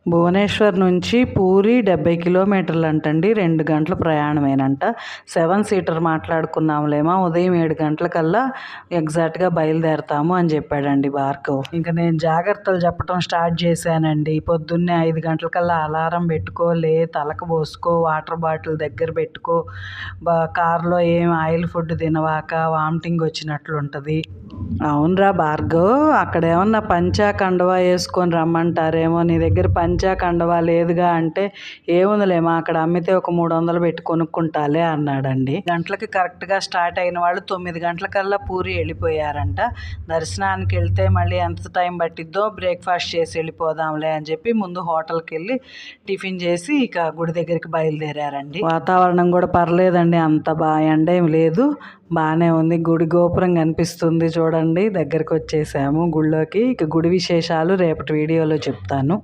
భువనేశ్వర్ నుంచి పూరి 70 కిలోమీటర్లు అంటండి. 2 గంటల ప్రయాణమేనంట. 7 సీటర్ మాట్లాడుకున్నాంలేమా, ఉదయం 7 గంటలకల్లా ఎగ్జాక్ట్గా బయలుదేరతాము అని చెప్పాడండి భార్గవ్. ఇంకా నేను జాగ్రత్తలు చెప్పడం స్టార్ట్ చేశానండి. పొద్దున్నే 5 గంటలకల్లా అలారం పెట్టుకోలే, తలకు పోసుకో, వాటర్ బాటిల్ దగ్గర పెట్టుకో, కారులో ఏం ఆయిల్ ఫుడ్ తినవాక, వామిటింగ్ వచ్చినట్లు ఉంటుంది. అవునరా భార్గవ్, అక్కడ ఏమన్నా పంచా కండవా వేసుకొని రమ్మంటారేమో, నీ దగ్గర పంచా కండవా లేదుగా అంటే, ఏముందిలేమా అక్కడ అమ్మితే ఒక 300 పెట్టి కొనుక్కుంటాలే అన్నాడండి. గంటలకి కరెక్ట్గా స్టార్ట్ అయిన వాళ్ళు 9 గంటలకల్లా పూరి వెళ్ళిపోయారంట. దర్శనానికి వెళ్తే మళ్ళీ ఎంత టైం పట్టిద్దో, బ్రేక్ఫాస్ట్ చేసి వెళ్ళిపోదాంలే అని చెప్పి ముందు హోటల్కి వెళ్ళి టిఫిన్ చేసి ఇక గుడి దగ్గరికి బయలుదేరారండి. వాతావరణం కూడా పర్లేదండి, అంత ఎండ ఏం లేదు, బాగానే ఉంది. గుడి గోపురం కనిపిస్తుంది చూడండి, దగ్గరకు వచ్చేసాము గుళ్ళోకి. ఇక గుడి విశేషాలు రేపటి వీడియోలో చెప్తాను.